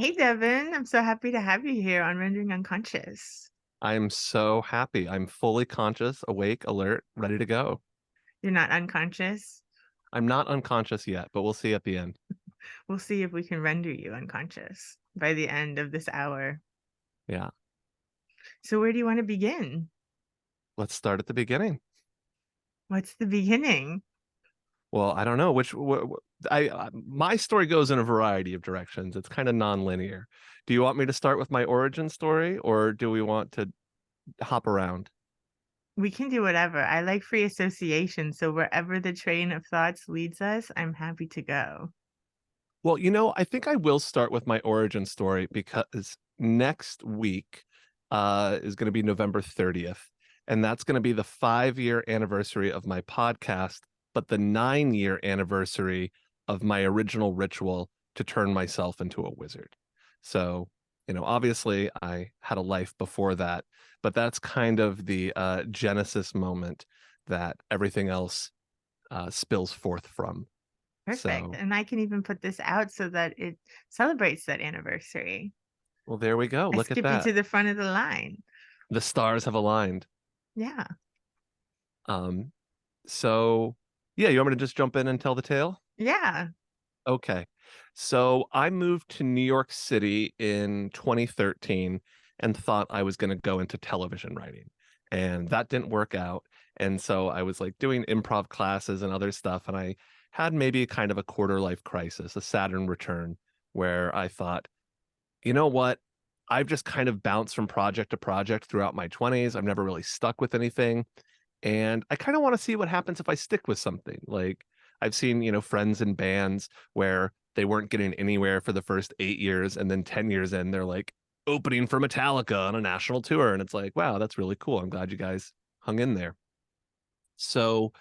Hey, Devin. I'm so happy to have you here on Rendering Unconscious. I'm so happy. I'm fully conscious, awake, alert, ready to go. You're not unconscious. I'm not unconscious yet, but we'll see at the end. We'll see if we can render you unconscious by the end of this hour. Yeah. So, where do you want to begin? Let's start at the beginning. What's the beginning? Well, I don't know my story goes in a variety of directions. It's kind of non-linear. Do you want me to start with my origin story or do we want to hop around? We can do whatever. I like free association. So, wherever the train of thoughts leads us, I'm happy to go. Well, I think I will start with my origin story because next week is going to be November 30th, and that's going to be the 5-year anniversary of my podcast, but the 9-year anniversary of my original ritual to turn myself into a wizard. So, obviously I had a life before that, but that's kind of the genesis moment that everything else spills forth from. Perfect. So, And I can even put this out so that it celebrates that anniversary. well, there we go. I Look at skip you that. to the front of the line. The stars have aligned. Yeah. Um, so yeah, you want me to just jump in and tell the tale? Yeah. Okay. So I moved to New York City in 2013 and thought I was going to go into television writing. And that didn't work out. And so I was like doing improv classes and other stuff. And I had maybe kind of a quarter life crisis, a Saturn return, where I thought, you know what? I've just kind of bounced from project to project throughout my 20s. I've never really stuck with anything. And I kind of want to see what happens if I stick with something. Like I've seen, friends in bands where they weren't getting anywhere for the first 8 years. And then 10 years in, they're like opening for Metallica on a national tour. And it's like, wow, that's really cool. I'm glad you guys hung in there. So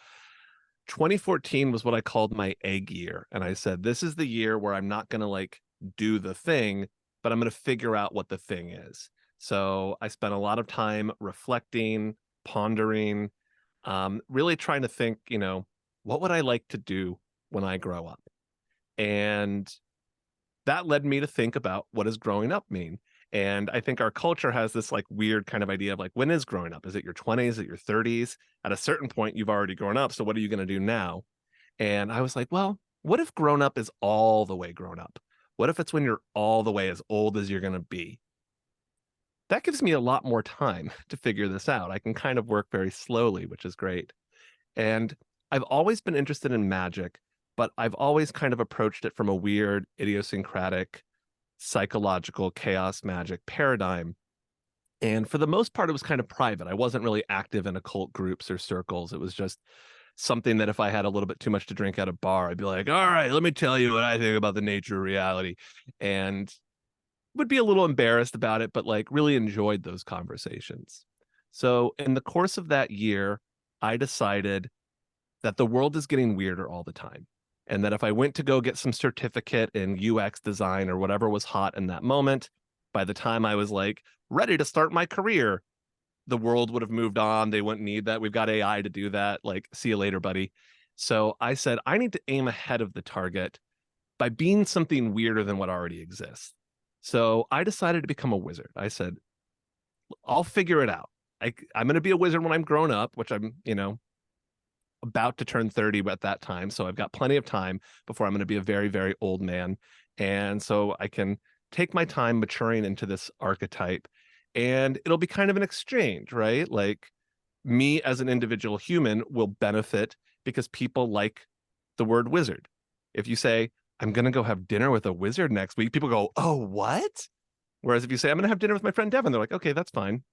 2014 was what I called my egg year. And I said, this is the year where I'm not going to like do the thing, but I'm going to figure out what the thing is. So I spent a lot of time reflecting, pondering, really trying to think, what would I like to do when I grow up? And that led me to think about what does growing up mean? And I think our culture has this like weird kind of idea of like, when is growing up? Is it your 20s, is it your 30s? At a certain point, you've already grown up. So what are you going to do now? And I was like, well, what if grown up is all the way grown up? What if it's when you're all the way as old as you're going to be? That gives me a lot more time to figure this out. I can kind of work very slowly, which is great. And I've always been interested in magic, but I've always kind of approached it from a weird, idiosyncratic, psychological chaos magic paradigm. And for the most part, it was kind of private. I wasn't really active in occult groups or circles. It was just something that if I had a little bit too much to drink at a bar, I'd be like, all right, let me tell you what I think about the nature of reality. And would be a little embarrassed about it, but like really enjoyed those conversations. So in the course of that year, I decided that the world is getting weirder all the time. And that if I went to go get some certificate in UX design or whatever was hot in that moment, by the time I was like ready to start my career, the world would have moved on. They wouldn't need that. We've got AI to do that. Like, see you later, buddy. So I said, I need to aim ahead of the target by being something weirder than what already exists. So I decided to become a wizard. I said, I'll figure it out. I'm going to be a wizard when I'm grown up, which I'm, about to turn 30 at that time. So I've got plenty of time before I'm going to be a very, very old man. And so I can take my time maturing into this archetype and it'll be kind of an exchange, right? Like me as an individual human will benefit because people like the word wizard. If you say, I'm going to go have dinner with a wizard next week, people go, oh, what? Whereas if you say, I'm going to have dinner with my friend Devin, they're like, okay, that's fine.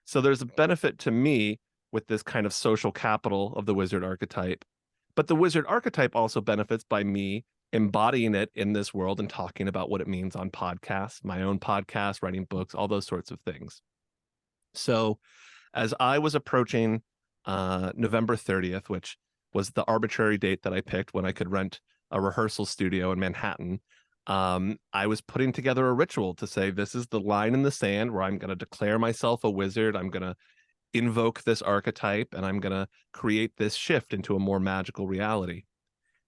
So there's a benefit to me with this kind of social capital of the wizard archetype. But the wizard archetype also benefits by me embodying it in this world and talking about what it means on podcasts, my own podcast, writing books, all those sorts of things. So as I was approaching November 30th, which was the arbitrary date that I picked when I could rent a rehearsal studio in Manhattan, I was putting together a ritual to say, this is the line in the sand where I'm going to declare myself a wizard. I'm going to invoke this archetype and I'm going to create this shift into a more magical reality.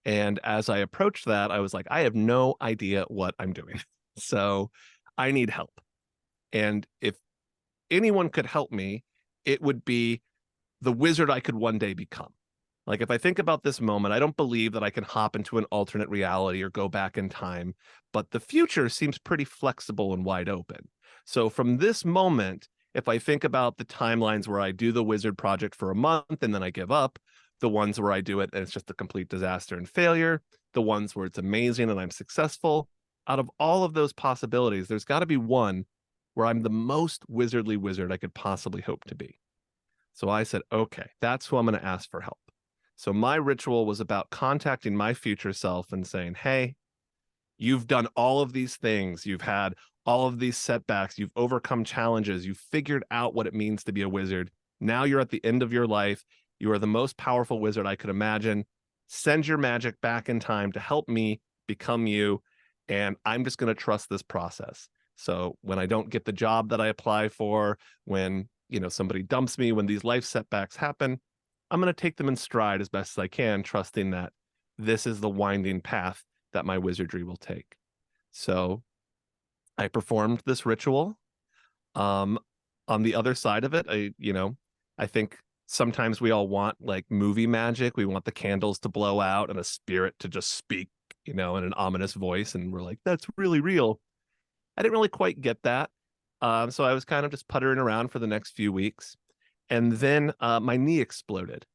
And as I approached that, I was like, I have no idea what I'm doing. So I need help. And if anyone could help me, it would be the wizard I could one day become. Like, if I think about this moment, I don't believe that I can hop into an alternate reality or go back in time, but the future seems pretty flexible and wide open. So from this moment, if I think about the timelines where I do the wizard project for a month and then I give up, the ones where I do it and it's just a complete disaster and failure, the ones where it's amazing and I'm successful, out of all of those possibilities, there's got to be one where I'm the most wizardly wizard I could possibly hope to be. So I said, okay, that's who I'm going to ask for help. So my ritual was about contacting my future self and saying, hey, you've done all of these things. You've had all of these setbacks. You've overcome challenges. You've figured out what it means to be a wizard. Now you're at the end of your life. You are the most powerful wizard I could imagine. Send your magic back in time to help me become you. And I'm just going to trust this process. So when I don't get the job that I apply for, when somebody dumps me, when these life setbacks happen, I'm going to take them in stride as best as I can, trusting that this is the winding path that my wizardry will take. So I performed this ritual. On the other side of it, I think sometimes we all want like movie magic. We want the candles to blow out and a spirit to just speak, in an ominous voice. And we're like, that's really real. I didn't really quite get that. So I was kind of just puttering around for the next few weeks. And then my knee exploded.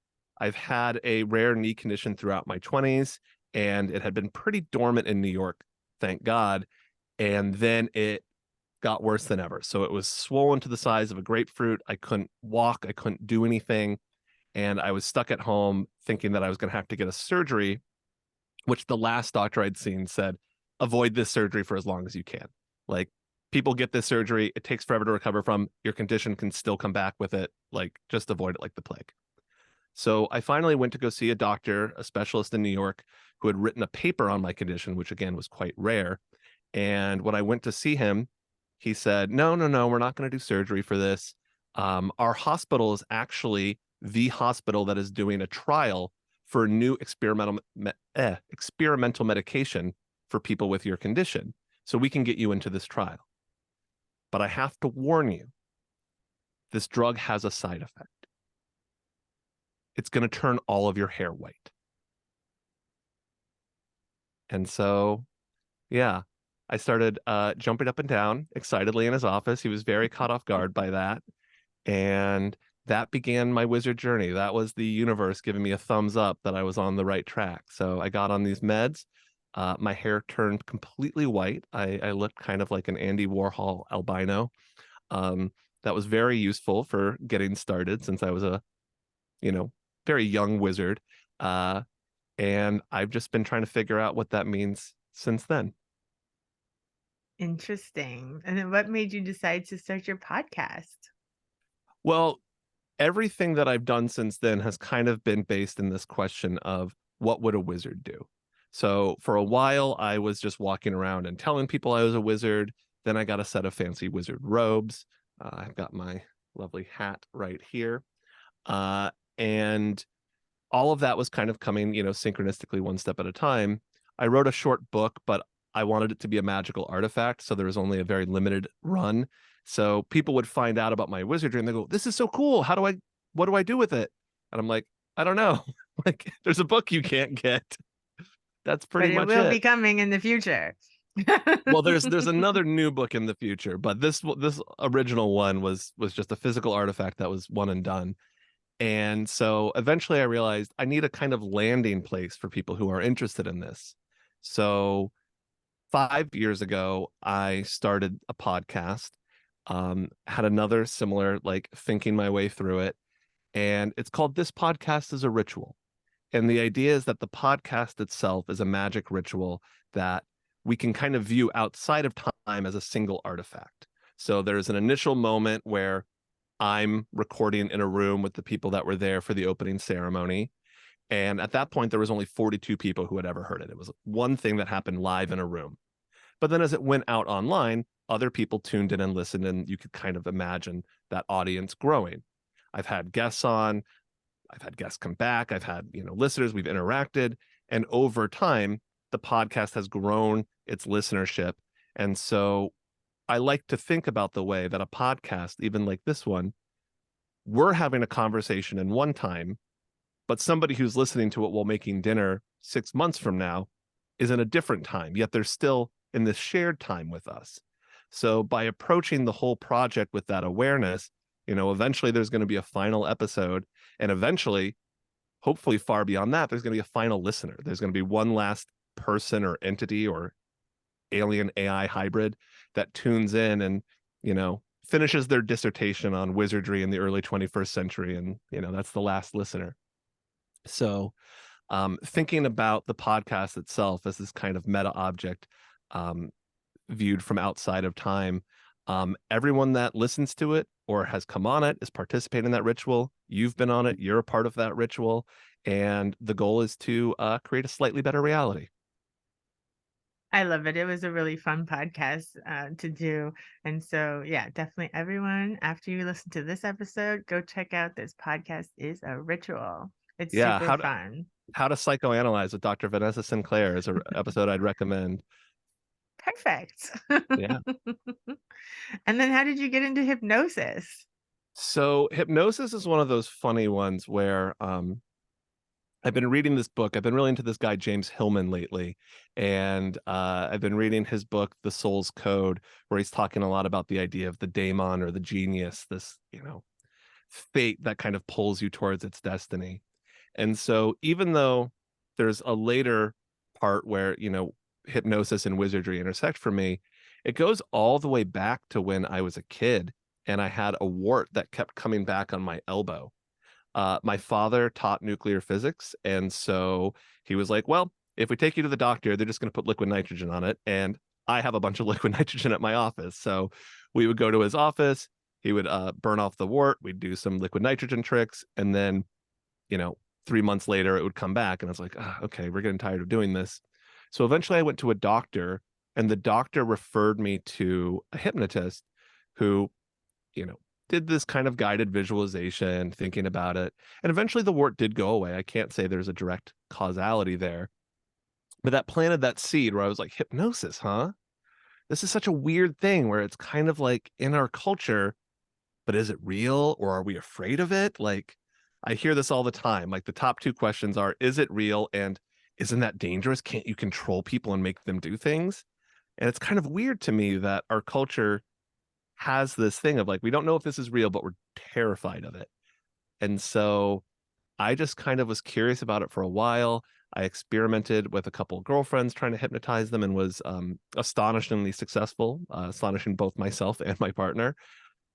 I've had a rare knee condition throughout my 20s, and it had been pretty dormant in New York, thank God. And then it got worse than ever. So it was swollen to the size of a grapefruit. I couldn't walk. I couldn't do anything. And I was stuck at home thinking that I was going to have to get a surgery, which the last doctor I'd seen said, avoid this surgery for as long as you can. Like, people get this surgery, it takes forever to recover from. Your condition can still come back with it. Like, just avoid it like the plague. So I finally went to go see a doctor, a specialist in New York, who had written a paper on my condition, which again was quite rare. And when I went to see him, he said, no, we're not going to do surgery for this. Our hospital is actually the hospital that is doing a trial for a new experimental medication for people with your condition. So we can get you into this trial. But I have to warn you, this drug has a side effect. It's going to turn all of your hair white. And so, yeah, I started jumping up and down excitedly in his office. He was very caught off guard by that. And that began my wizard journey. That was the universe giving me a thumbs up that I was on the right track. So I got on these meds. My hair turned completely white. I looked kind of like an Andy Warhol albino. That was very useful for getting started since I was a, very young wizard. And I've just been trying to figure out what that means since then. Interesting. And then what made you decide to start your podcast? Well, everything that I've done since then has kind of been based in this question of what would a wizard do? So for a while, I was just walking around and telling people I was a wizard. Then I got a set of fancy wizard robes. I've got my lovely hat right here. And all of that was kind of coming, synchronistically one step at a time. I wrote a short book, but I wanted it to be a magical artifact. So there was only a very limited run. So people would find out about my wizardry and they go, this is so cool. What do I do with it? And I'm like, I don't know. Like, there's a book you can't get. That's But pretty it much will it. be coming in the future. Well, there's another new book in the future, but this original one was just a physical artifact that was one and done. And so eventually I realized I need a kind of landing place for people who are interested in this. So 5 years ago, I started a podcast, had another similar, like, thinking my way through it. And it's called This Podcast is a Ritual. And the idea is that the podcast itself is a magic ritual that we can kind of view outside of time as a single artifact. So there's an initial moment where I'm recording in a room with the people that were there for the opening ceremony. And at that point, there was only 42 people who had ever heard it. It was one thing that happened live in a room. But then as it went out online, other people tuned in and listened, and you could kind of imagine that audience growing. I've had guests on, I've had guests come back, I've had, listeners, we've interacted. And over time, the podcast has grown its listenership. And so I like to think about the way that a podcast, even like this one, we're having a conversation in one time, but somebody who's listening to it while making dinner 6 months from now is in a different time, yet they're still in this shared time with us. So by approaching the whole project with that awareness, eventually there's going to be a final episode, and eventually, hopefully far beyond that, there's going to be a final listener. There's going to be one last person or entity or alien AI hybrid that tunes in and, finishes their dissertation on wizardry in the early 21st century. And, that's the last listener. So, thinking about the podcast itself as this kind of meta object, um, viewed from outside of time, everyone that listens to it or has come on it is participating in that ritual. You've been on it, you're a part of that ritual. And the goal is to create a slightly better reality. I love it. It was a really fun podcast to do. And so, yeah, definitely everyone, after you listen to this episode, go check out this podcast is a ritual. It's Yeah, super fun. how to psychoanalyze with Dr. Vanessa Sinclair is an episode I'd recommend. Perfect. Yeah. And then how did you get into hypnosis? So hypnosis is one of those funny ones where I've been reading this book. I've been really into this guy, James Hillman, lately. And I've been reading his book, The Soul's Code, where he's talking a lot about the idea of the daemon or the genius, this, fate that kind of pulls you towards its destiny. And so even though there's a later part where, hypnosis and wizardry intersect for me, it goes all the way back to when I was a kid and I had a wart that kept coming back on my elbow. My father taught nuclear physics, and so he was like, well, if we take you to the doctor, they're just going to put liquid nitrogen on it. And I have a bunch of liquid nitrogen at my office. So we would go to his office. He would burn off the wart. We'd do some liquid nitrogen tricks. And then, 3 months later, it would come back. And I was like, okay, we're getting tired of doing this. So eventually I went to a doctor, and the doctor referred me to a hypnotist who, did this kind of guided visualization, thinking about it. And eventually the wart did go away. I can't say there's a direct causality there, but that planted that seed where I was like, hypnosis, huh? This is such a weird thing where it's kind of like in our culture, but is it real or are we afraid of it? Like, I hear this all the time. Like, the top two questions are, is it real? And isn't that dangerous? Can't you control people and make them do things? And it's kind of weird to me that our culture has this thing of like, we don't know if this is real, but we're terrified of it. And so I just kind of was curious about it for a while. I experimented with a couple of girlfriends trying to hypnotize them and was astonishingly successful, astonishing both myself and my partner.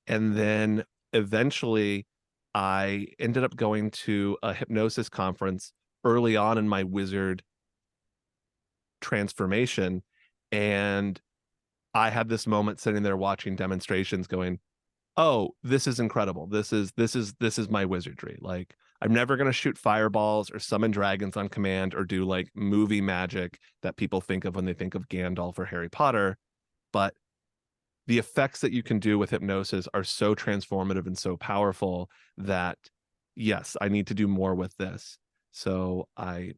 And then eventually I ended up going to a hypnosis conference early on in my wizard transformation. And I had this moment sitting there watching demonstrations going, oh, this is incredible. This is my wizardry. Like, I'm never going to shoot fireballs or summon dragons on command or do like movie magic that people think of when they think of Gandalf or Harry Potter. But the effects that you can do with hypnosis are so transformative and so powerful that, yes, I need to do more with this. So I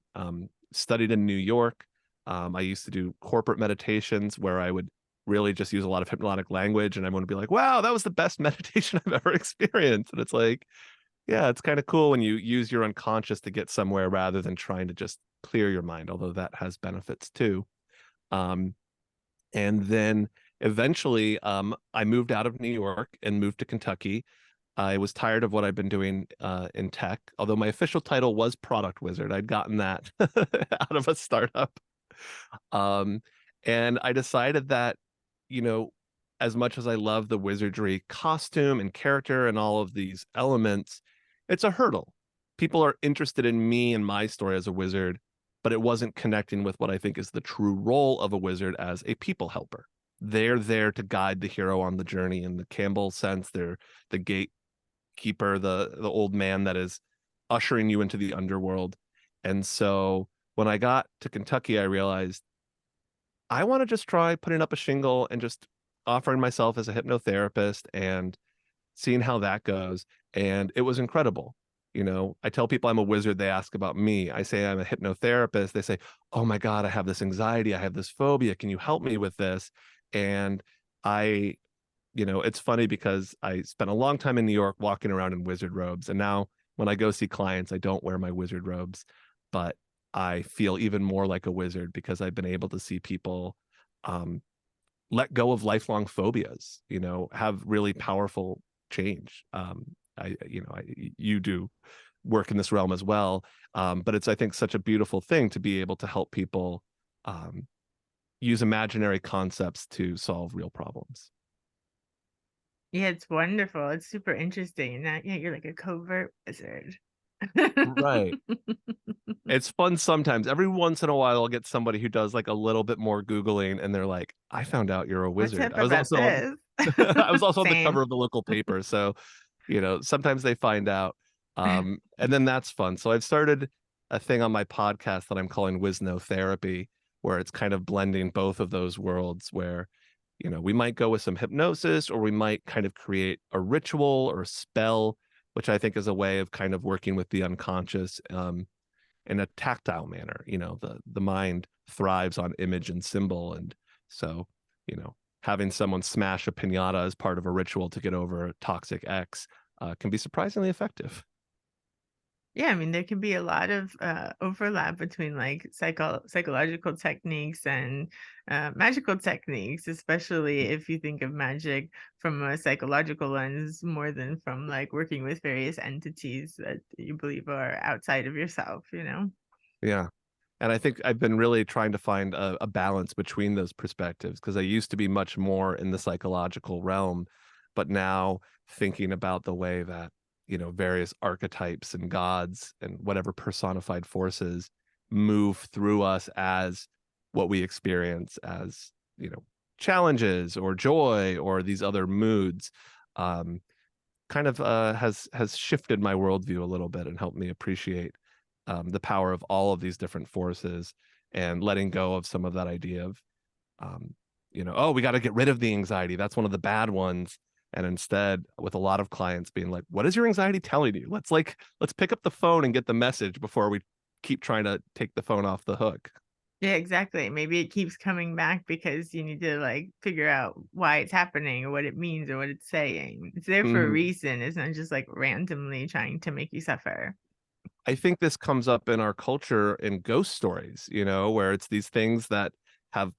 studied in New York. I used to do corporate meditations where I would really just use a lot of hypnotic language, and I'm going to be like, wow, that was the best meditation I've ever experienced. And it's like, yeah, it's kind of cool when you use your unconscious to get somewhere rather than trying to just clear your mind, although that has benefits too. And then eventually I moved out of New York and moved to Kentucky. I was tired of what I'd been doing in tech, although my official title was product wizard. I'd gotten that out of a startup. Um, and I decided that, you know, as much as I love the wizardry costume and character and all of these elements, it's a hurdle. People are interested in me and my story as a wizard, but it wasn't connecting with what I think is the true role of a wizard as a people helper. They're there to guide the hero on the journey. In the Campbell sense, they're the gatekeeper, the old man that is ushering you into the underworld. And so when I got to Kentucky, I realized I want to just try putting up a shingle and just offering myself as a hypnotherapist and seeing how that goes. And it was incredible. You know, I tell people I'm a wizard. They ask about me. I say I'm a hypnotherapist. They say, oh my God, I have this anxiety. I have this phobia. Can you help me with this? And I, it's funny because I spent a long time in New York walking around in wizard robes. And now when I go see clients, I don't wear my wizard robes, but I feel even more like a wizard because I've been able to see people um, let go of lifelong phobias, have really powerful change. You do work in this realm as well. But it's, I think, such a beautiful thing to be able to help people um, use imaginary concepts to solve real problems. Yeah, it's wonderful. It's super interesting. That yeah, you're like a covert wizard. Right. It's fun sometimes. Every once in a while, I'll get somebody who does like a little bit more Googling and they're like, I found out you're a What's wizard. up I was about also on this? I was also on the Same. cover of the local paper. So, sometimes they find out. And then that's fun. So I've started a thing on my podcast that I'm calling Wizno Therapy, where it's kind of blending both of those worlds where, we might go with some hypnosis or we might kind of create a ritual or a spell, which I think is a way of kind of working with the unconscious. In a tactile manner. The mind thrives on image and symbol. And so, having someone smash a pinata as part of a ritual to get over a toxic ex can be surprisingly effective. Yeah, I mean, there can be a lot of overlap between like psychological techniques and magical techniques, especially if you think of magic from a psychological lens more than from like working with various entities that you believe are outside of yourself. Yeah. And I think I've been really trying to find a balance between those perspectives because I used to be much more in the psychological realm, but now thinking about the way that, various archetypes and gods and whatever personified forces move through us as what we experience as, challenges or joy or these other moods, um, kind of has shifted my worldview a little bit and helped me appreciate the power of all of these different forces and letting go of some of that idea of um, oh, we got to get rid of the anxiety, that's one of the bad ones. And instead, with a lot of clients being like, what is your anxiety telling you? Let's pick up the phone and get the message before we keep trying to take the phone off the hook. Yeah, exactly. Maybe it keeps coming back because you need to like figure out why it's happening or what it means or what it's saying. It's there for a Mhm. reason. It's not just like randomly trying to make you suffer. I think this comes up in our culture in ghost stories, where it's these things that have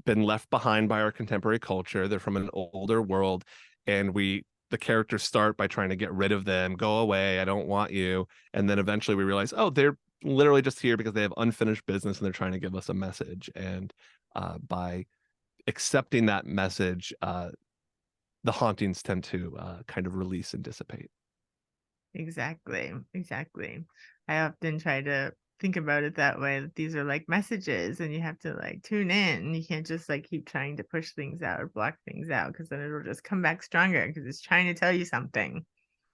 been left behind by our contemporary culture. They're from an older world, and the characters start by trying to get rid of them, go away, I don't want you. And then eventually we realize, oh, they're literally just here because they have unfinished business and they're trying to give us a message. And by accepting that message, the hauntings tend to kind of release and dissipate. Exactly. Exactly. I often try to think about it that way, that these are like messages and you have to like tune in. You can't just like keep trying to push things out or block things out because then it'll just come back stronger because it's trying to tell you something.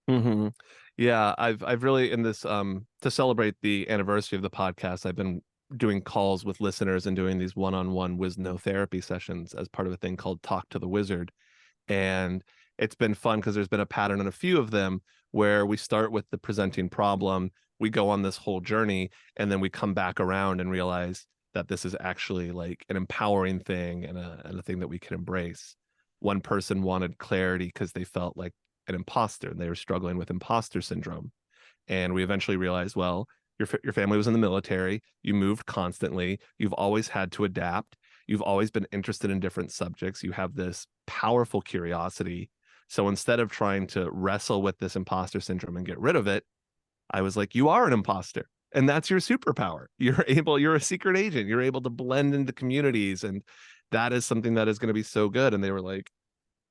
Hmm. Yeah, I've really in this to celebrate the anniversary of the podcast, I've been doing calls with listeners and doing these one-on-one Wisno therapy sessions as part of a thing called Talk to the Wizard. And it's been fun because there's been a pattern in a few of them where we start with the presenting problem, we go on this whole journey, and then we come back around and realize that this is actually like an empowering thing and a thing that we can embrace. One person wanted clarity because they felt like an imposter and they were struggling with imposter syndrome. And we eventually realized, well, your family was in the military, you moved constantly, you've always had to adapt, you've always been interested in different subjects, you have this powerful curiosity. So instead of trying to wrestle with this imposter syndrome and get rid of it, I was like, you are an imposter. And that's your superpower. You're a secret agent. You're able to blend into communities. And that is something that is going to be so good. And they were like,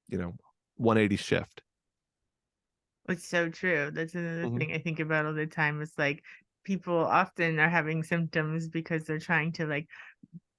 you know, 180 shift. It's so true. That's another Mhm. thing I think about all the time. It's like people often are having symptoms because they're trying to like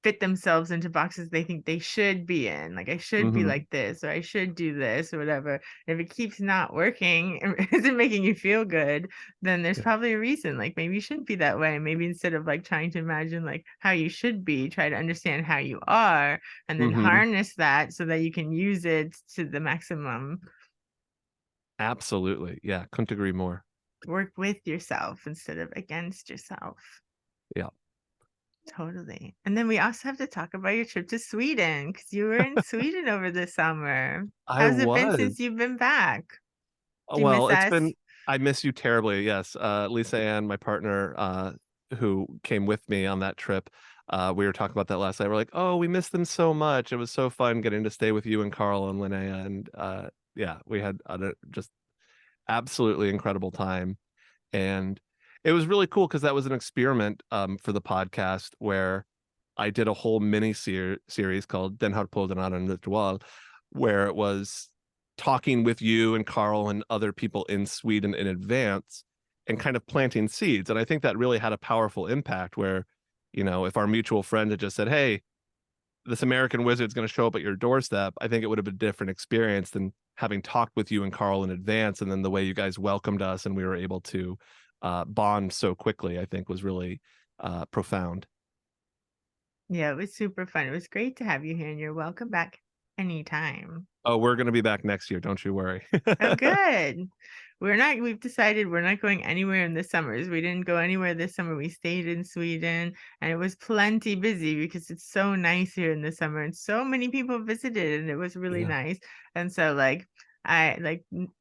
fit themselves into boxes they think they should be in. Like I should be Mhm. like this or I should do this or whatever. If it keeps not working and isn't making you feel good, then there's Yeah. probably a reason. Like maybe you shouldn't be that way. Maybe instead of like trying to imagine like how you should be, try to understand how you are and then Mhm. harness that so that you can use it to the maximum. Absolutely. Yeah. Couldn't agree more. Work with yourself instead of against yourself. Yeah. Totally. And then we also have to talk about your trip to Sweden because you were in Sweden over the summer. I How's it been was. since you've been back? Do you Well, miss it's us? been I miss you terribly. Yes. Lisa Ann, my partner, who came with me on that trip, we were talking about that last night. We're like, oh, we miss them so much. It was so fun getting to stay with you and Carl and Linnea. And yeah, we had just absolutely incredible time. And it was really cool because that was an experiment for the podcast where I did a whole mini series called Den har podden en ritual, where it was talking with you and Carl and other people in Sweden in advance and kind of planting seeds. And I think that really had a powerful impact where, if our mutual friend had just said, hey, this American wizard's going to show up at your doorstep, I think it would have been a different experience than having talked with you and Carl in advance. And then the way you guys welcomed us and we were able to bond so quickly, I think was really profound. Yeah, it was super fun. It was great to have you here, and you're welcome back anytime. Oh, we're going to be back next year. Don't you worry. Oh, good. We've decided we're not going anywhere in the summers. We didn't go anywhere this summer. We stayed in Sweden and it was plenty busy because it's so nice here in the summer and so many people visited and it was really Yeah. nice. And so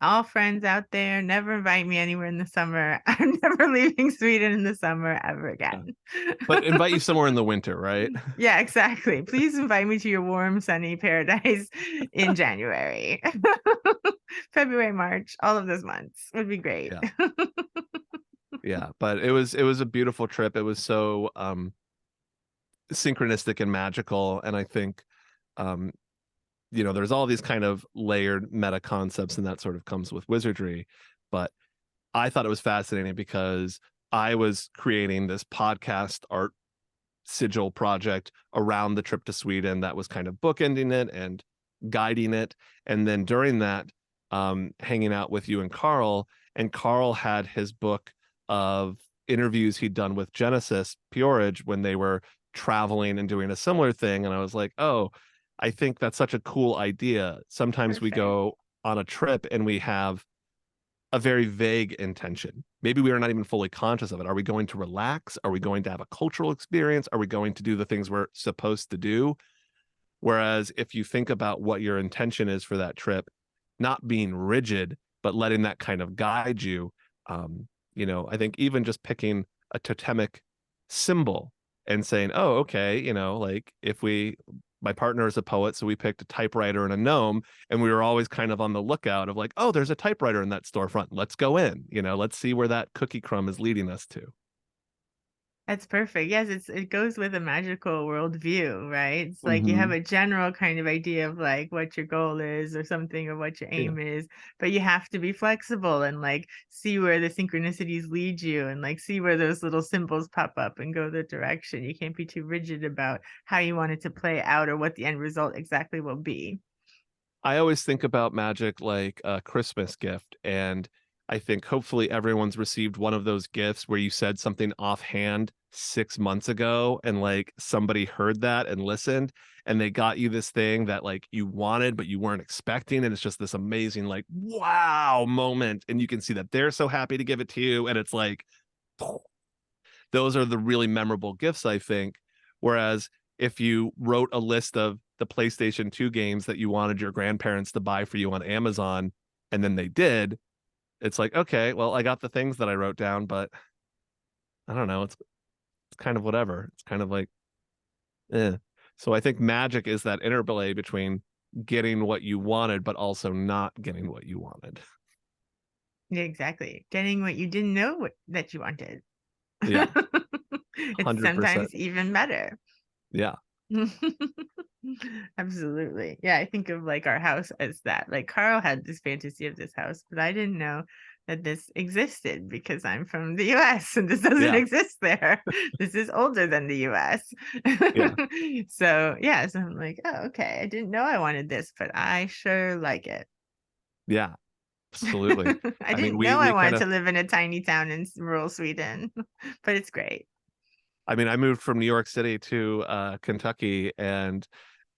all friends out there, never invite me anywhere in the summer. I'm never leaving Sweden in the summer ever Yeah. again. But invite you somewhere in the winter, right? Yeah, exactly. Please invite me to your warm, sunny paradise in January. February, March, all of those months would be great. Yeah. Yeah. But it was a beautiful trip. It was so synchronistic and magical. And I think um, there's all these kind of layered meta concepts and that sort of comes with wizardry. But I thought it was fascinating because I was creating this podcast art sigil project around the trip to Sweden that was kind of bookending it and guiding it. And then during that, hanging out with you and Carl had his book of interviews he'd done with Genesis Peorage when they were traveling and doing a similar thing. And I was like, oh, I think that's such a cool idea. Sometimes we Perfect. go on a trip and we have a very vague intention. Maybe we are not even fully conscious of it. Are we going to relax? Are we going to have a cultural experience? Are we going to do the things we're supposed to do? Whereas if you think about what your intention is for that trip, not being rigid, but letting that kind of guide you, I think even just picking a totemic symbol and saying, oh, okay, like if my partner is a poet, so we picked a typewriter and a gnome, and we were always kind of on the lookout of like, oh, there's a typewriter in that storefront. Let's go in, let's see where that cookie crumb is leading us to. That's perfect. Yes, it goes with a magical worldview, right? It's like you have Mm-hmm. a general kind of idea of like what your goal is or something or what your Yeah. aim is, but you have to be flexible and like see where the synchronicities lead you and like see where those little symbols pop up and go the direction. You can't be too rigid about how you want it to play out or what the end result exactly will be. I always think about magic like a Christmas gift. And I think hopefully everyone's received one of those gifts where you said something offhand 6 months ago and like somebody heard that and listened and they got you this thing that like you wanted but you weren't expecting. And it's just this amazing, like, wow moment. And you can see that they're so happy to give it to you. And it's like, those are the really memorable gifts, I think. Whereas if you wrote a list of the PlayStation 2 games that you wanted your grandparents to buy for you on Amazon, and then they did, it's like, okay, well, I got the things that I wrote down, but I don't know. It's kind of whatever. It's kind of like, eh. So I think magic is that interplay between getting what you wanted, but also not getting what you wanted. Yeah, exactly. Getting what you didn't know that you wanted. Yeah, It's 100%. sometimes even better. Yeah, Absolutely. Yeah, I think of like our house as that. Like Carl had this fantasy of this house, but I didn't know that this existed because I'm from the US and this doesn't yeah, exist there. This is older than the US. yeah, So I'm like, oh, okay. I didn't know I wanted this, but I sure like it. yeah, absolutely. I I mean, didn't we know I we kind wanted of to live in a tiny town in rural Sweden, but it's great. I mean, I moved from New York City to Kentucky, and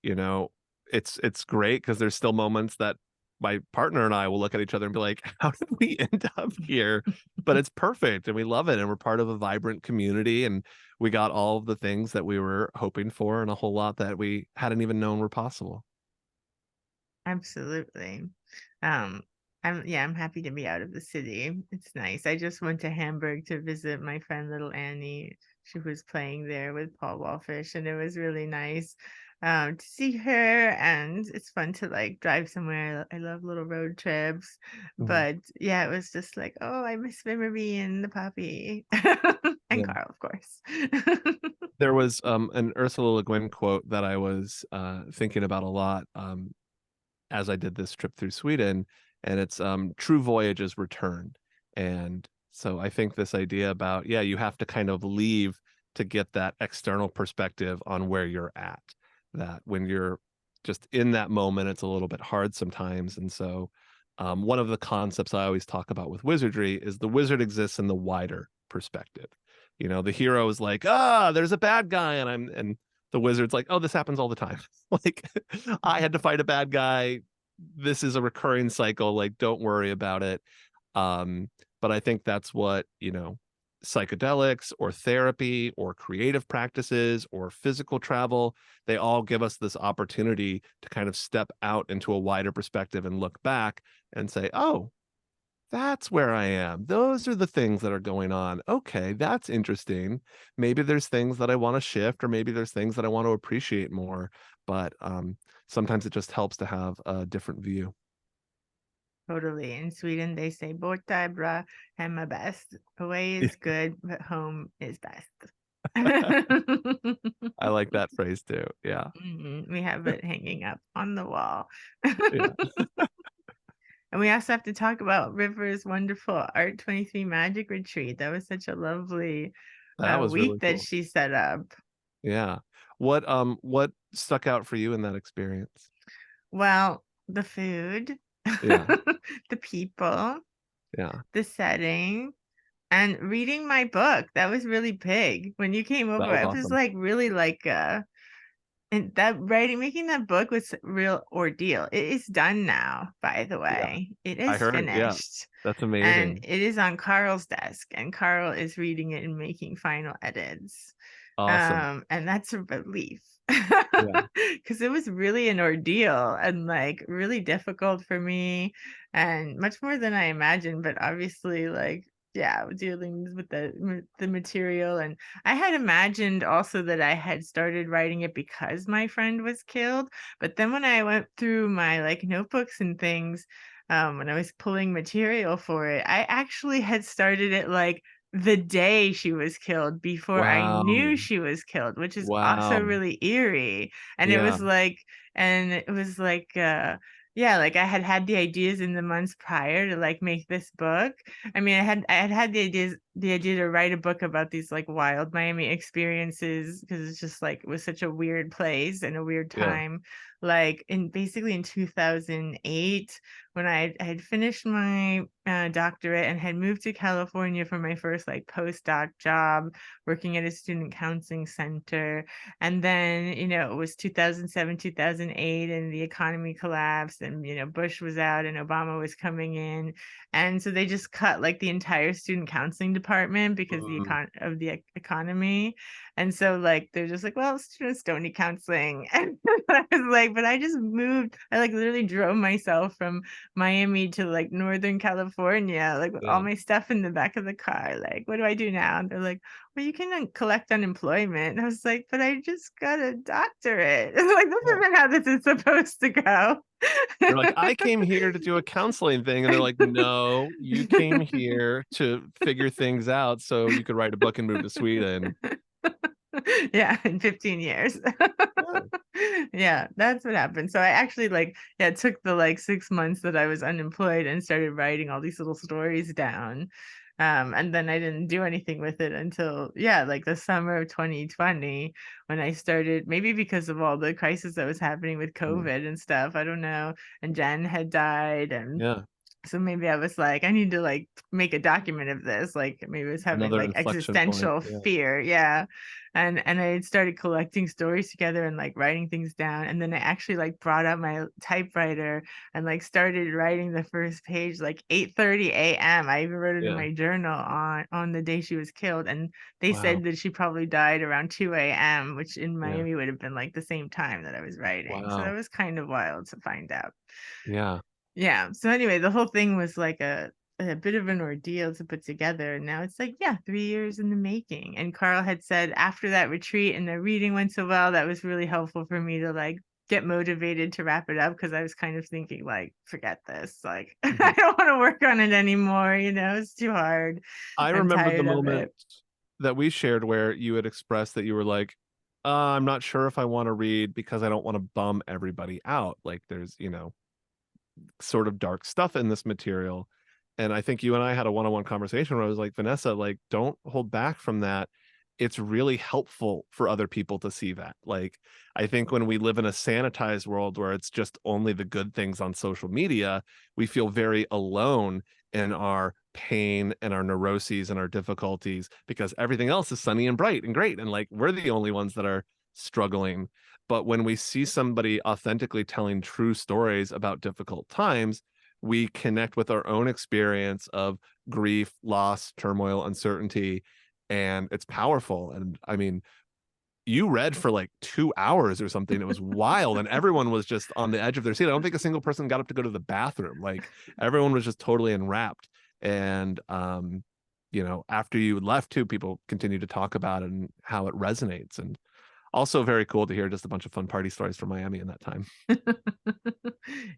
you know, it's great because there's still moments that my partner and I will look at each other and be like, how did we end up here? But it's perfect and we love it. And we're part of a vibrant community. And we got all of the things that we were hoping for and a whole lot that we hadn't even known were possible. Absolutely. Um, I'm happy to be out of the city. It's nice. I just went to Hamburg to visit my friend little Annie. She was playing there with Paul Wallfish, and it was really nice to see her. And it's fun to like drive somewhere. I love little road trips, Mhm. but yeah, it was just like, oh, I miss Vimmerby and the puppy, and Yeah. Carl, of course. There was an Ursula Le Guin quote that I was thinking about a lot as I did this trip through Sweden, and it's true voyages return. And so I think this idea about, yeah, you have to kind of leave to get that external perspective on where you're at. That when you're just in that moment, it's a little bit hard sometimes. And so one of the concepts I always talk about with wizardry is the wizard exists in the wider perspective. You know, the hero is like, there's a bad guy, and the wizard's like, oh, this happens all the time. Like, I had to fight a bad guy. This is a recurring cycle. Like, don't worry about it. Um, but I think that's what, psychedelics or therapy or creative practices or physical travel, they all give us this opportunity to kind of step out into a wider perspective and look back and say, oh, that's where I am. Those are the things that are going on. Okay, that's interesting. Maybe there's things that I want to shift, or maybe there's things that I want to appreciate more. But sometimes it just helps to have a different view. Totally. In Sweden, they say "Borta är bra, hemma bäst." Away is good, but home is best. I like that phrase too. Yeah. We have it hanging up on the wall. Yeah. And we also have to talk about River's wonderful Art 23 Magic Retreat. That was such a lovely That was really week that cool. she set up. Yeah. What stuck out for you in that experience? Well, the food, Yeah. the people, Yeah. the setting, and reading my book. That was really big. When you came That over, was I was awesome. like really like and that writing making that book was a real ordeal. It is done now, by the Yeah. way. It I is heard. Yeah. finished. That's And amazing. it is on Carl's desk, and Carl is reading it and making final edits. Awesome. And that's a relief. Yeah. Because it was really an ordeal and like really difficult for me and much more than I imagined, but obviously like yeah, dealing with the material. And I had imagined also that I had started writing it because my friend was killed, but then when I went through my like notebooks and things, when I was pulling material for it, I actually had started it like the day she was killed before I Wow. knew she was killed, which is also Wow. really eerie. And Yeah. it was like, yeah, like I had had the ideas in the months prior to like make this book. I mean, I had the idea to write a book about these like wild Miami experiences because it's just like it was such a weird place and a weird Yeah. time. Like in 2008, when I had finished my doctorate and had moved to California for my first like postdoc job, working at a student counseling center. And then, it was 2007, 2008, and the economy collapsed, and, Bush was out and Obama was coming in. And so they just cut like the entire student counseling department because Mm. of the economy. And so like they're just like, well, students don't need counseling. And I was like, but I just moved. I like literally drove myself from Miami to like Northern California, like with all Yeah. my stuff in the back of the car. Like, what do I do now? And they're like, well, you can collect unemployment. And I was like, but I just got a doctorate. Like, this Yeah. isn't how this is supposed to go. You're like, I came here to do a counseling thing. And they're like, no, you came here to figure things out so you could write a book and move to Sweden. Yeah, in 15 years. Yeah. Yeah, that's what happened. So I actually like, yeah, took the like 6 months that I was unemployed and started writing all these little stories down. And then I didn't do anything with it until, yeah, like the summer of 2020 when I started, maybe because of all the crisis that was happening with Mm. COVID and stuff. I don't know. And Jen had died and Yeah. So maybe I was like, I need to like make a document of this. Like maybe I was having Another like inflection point. existential Yeah. fear. Yeah. And I had started collecting stories together and like writing things down. And then I actually like brought out my typewriter and like started writing the first page like 8:30 a.m. I even wrote it in Yeah. my journal on the day she was killed. And they Wow. said that she probably died around 2 a.m., which in Yeah. Miami would have been like the same time that I was writing. So that Wow. was kind of wild to find out. Yeah. Yeah. So anyway, the whole thing was like a bit of an ordeal to put together. And now it's like, yeah, 3 years in the making. And Carl had said after that retreat and the reading went so well, that was really helpful for me to like get motivated to wrap it up because I was kind of thinking like, forget this. Like Mhm. I don't want to work on it anymore. It's too hard. I I'm remember the tired of moment it. that we shared where you had expressed that you were like, I'm not sure if I want to read because I don't want to bum everybody out. Like there's, sort of dark stuff in this material. And I think you and I had a one-on-one conversation where I was like, Vanessa, like, don't hold back from that. It's really helpful for other people to see that. Like, I think when we live in a sanitized world where it's just only the good things on social media, we feel very alone in our pain and our neuroses and our difficulties because everything else is sunny and bright and great. And like, we're the only ones that are struggling. But when we see somebody authentically telling true stories about difficult times, we connect with our own experience of grief, loss, turmoil, uncertainty, and it's powerful. And I mean, you read for like 2 hours or something. It was wild, and everyone was just on the edge of their seat. I don't think a single person got up to go to the bathroom. Like everyone was just totally enwrapped. And after you left too, people continued to talk about it and how it resonates. And also very cool to hear just a bunch of fun party stories from Miami in that time.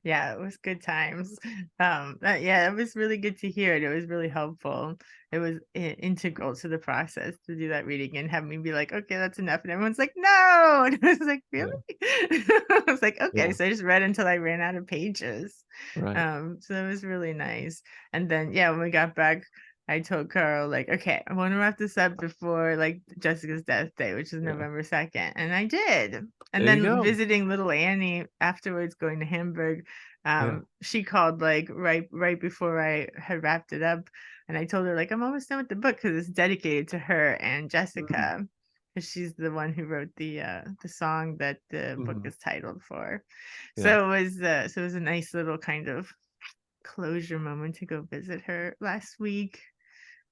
Yeah, it was good times. Yeah, it was really good to hear it. It was really helpful. It was integral to the process to do that reading and have me be like, okay, that's enough. And everyone's like, no. And I was like, really? Yeah. I was like, okay. Yeah. So I just read until I ran out of pages. Right. So it was really nice. And then, yeah, when we got back, I told Carl, like, okay, I want to wrap this up before like Jessica's death day, which is Yeah. November 2nd. And I did. And There you then go. visiting little Annie afterwards, going to Hamburg, Yeah. she called like right before I had wrapped it up. And I told her, like, I'm almost done with the book because it's dedicated to her and Mhm. Jessica. Because she's the one who wrote the song that the book Mhm. is titled for. Yeah. So it was a nice little kind of closure moment to go visit her last week.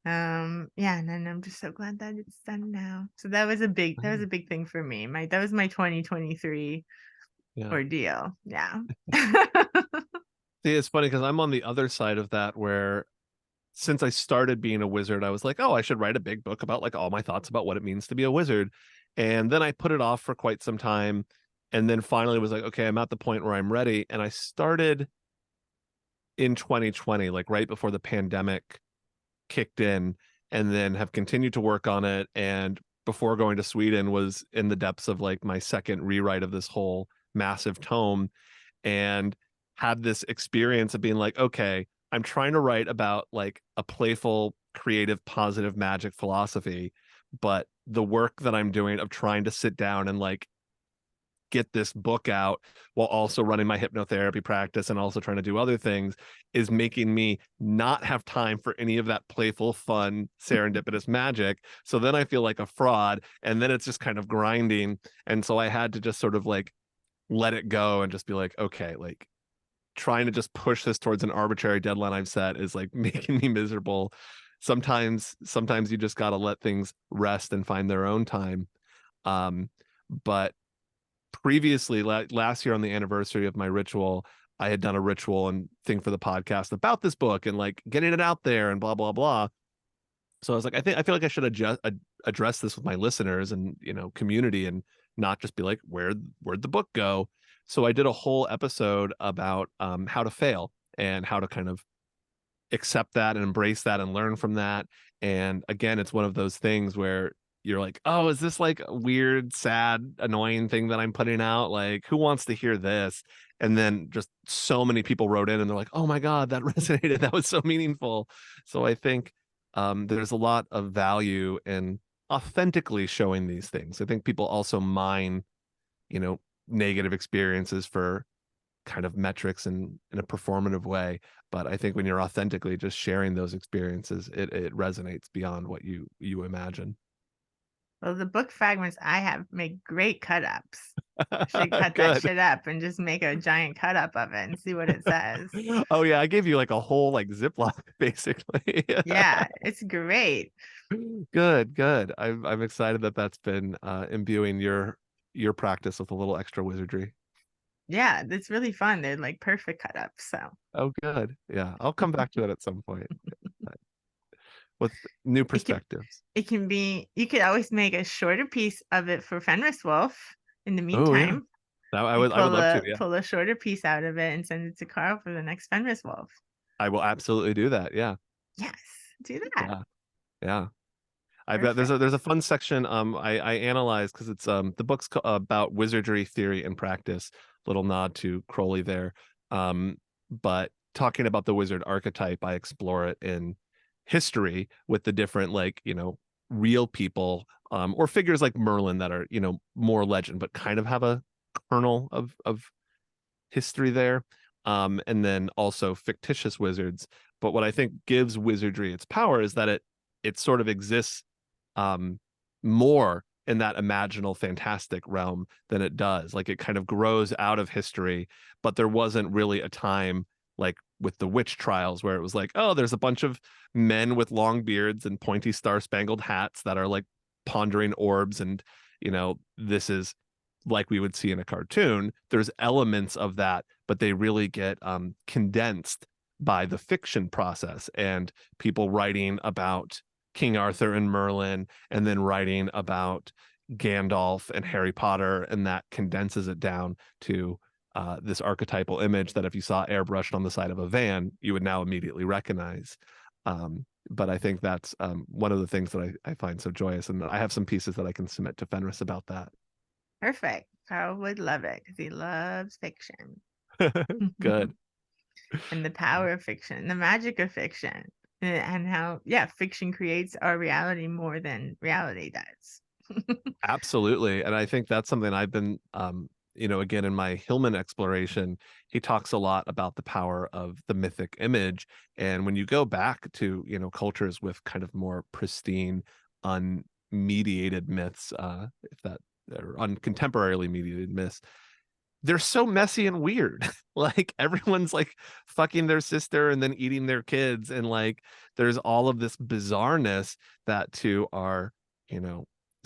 Yeah, and then I'm just so glad that it's done now. So that was a big thing for me. That was my 2023 Yeah. ordeal. Yeah. See, it's funny because I'm on the other side of that where since I started being a wizard, I was like, oh, I should write a big book about like all my thoughts about what it means to be a wizard. And then I put it off for quite some time. And then finally was like, okay, I'm at the point where I'm ready. And I started in 2020, like right before the pandemic kicked in, and then have continued to work on it. And before going to Sweden was in the depths of like my second rewrite of this whole massive tome, and had this experience of being like, okay, I'm trying to write about like a playful, creative, positive magic philosophy, but the work that I'm doing of trying to sit down and like get this book out while also running my hypnotherapy practice and also trying to do other things is making me not have time for any of that playful, fun, serendipitous magic. So then I feel like a fraud, and then it's just kind of grinding. And so I had to just sort of like let it go and just be like, okay, like trying to just push this towards an arbitrary deadline I've set is like making me miserable. Sometimes you just got to let things rest and find their own time. But previously last year on the anniversary of my ritual, I had done a ritual and thing for the podcast about this book and like getting it out there and blah blah blah. So I was like, I feel like I should address this with my listeners and community, and not just be like, where'd the book go? So I did a whole episode about how to fail and how to kind of accept that and embrace that and learn from that. And again, it's one of those things where you're like, oh, is this like a weird, sad, annoying thing that I'm putting out? Like, who wants to hear this? And then just so many people wrote in and they're like, oh my God, that resonated. That was so meaningful. So I think there's a lot of value in authentically showing these things. I think people also mine, you know, negative experiences for kind of metrics in a performative way. But I think when you're authentically just sharing those experiences, it resonates beyond what you imagine. Well, the book fragments I have make great cut ups. I should cut that Good. shit up and just make a giant cut up of it and see what it says. Oh yeah, I gave you like a whole like Ziploc basically. Yeah, it's great. Good, good. I'm excited that that's been imbuing your practice with a little extra wizardry. Yeah, it's really fun. They're like perfect cut ups. So Oh, good. Yeah, I'll come back to it at some point with new it can perspectives. it can be you could always make a shorter piece of it for Fenris Wolf in the Oh yeah, meantime. Like I would love to. Yeah, pull a shorter piece out of it and send it to Carl for the next Fenris Wolf. I will absolutely do that. Yeah, Yes, do that. yeah, yeah. I've got Perfect. there's a fun section I analyzed because it's the book's about wizardry theory and practice. Little nod to Crowley there. But talking about the wizard archetype, I explore it in history with the different like, real people or figures like Merlin that are, more legend but kind of have a kernel of history there. And then also fictitious wizards. But what I think gives wizardry its power is that it sort of exists um more in that imaginal fantastic realm than it does. Like it kind of grows out of history, but there wasn't really a time like with the witch trials where it was like, oh, there's a bunch of men with long beards and pointy star-spangled hats that are like pondering orbs, and this is like we would see in a cartoon. There's elements of that, but they really get condensed by the fiction process and people writing about King Arthur and Merlin, and then writing about Gandalf and Harry Potter, and that condenses it down to this archetypal image that if you saw airbrushed on the side of a van, you would now immediately recognize. But I think that's one of the things that I find so joyous, and I have some pieces that I can submit to Fenris about that. Perfect. Carl would love it because he loves fiction. Good. And the power of fiction, the magic of fiction, and how, yeah, fiction creates our reality more than reality does. Absolutely. And I think that's something I've been, again, in my Hillman exploration, he talks a lot about the power of the mythic image. And when you go back to, cultures with kind of more pristine, unmediated myths, if that, or uncontemporarily mediated myths, they're so messy and weird. Like everyone's like fucking their sister and then eating their kids. And like there's all of this bizarreness that to our,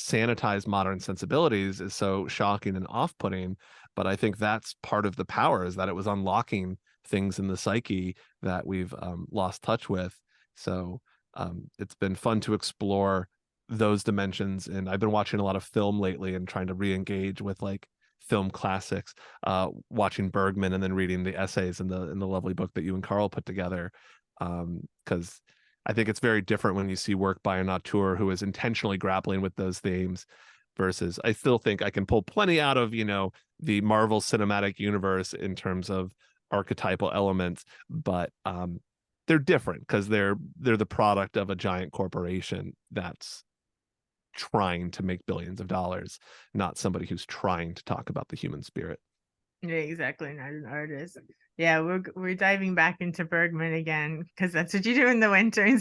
sanitized modern sensibilities is so shocking and off-putting. But I think that's part of the power, is that it was unlocking things in the psyche that we've lost touch with. So it's been fun to explore those dimensions. And I've been watching a lot of film lately and trying to re-engage with like film classics, watching Bergman and then reading the essays in the lovely book that you and Carl put together. Because I think it's very different when you see work by an auteur who is intentionally grappling with those themes versus I still think I can pull plenty out of, the Marvel Cinematic Universe in terms of archetypal elements, but they're different because they're the product of a giant corporation that's trying to make billions of dollars, not somebody who's trying to talk about the human spirit. Yeah, exactly. Not an artist. Yeah, we're diving back into Bergman again because that's what you do in the winter in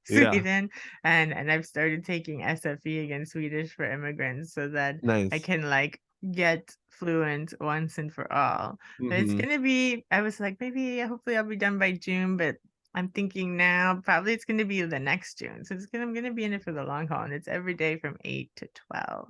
Yeah, Sweden, and I've started taking SFE again, Swedish for immigrants, so that I nice. can like get fluent once and for all. But it's Hmm. gonna be. I was like, maybe hopefully I'll be done by June, but I'm thinking now probably it's gonna be the next June. So I'm gonna be in it for the long haul, and it's every day from 8 to 12.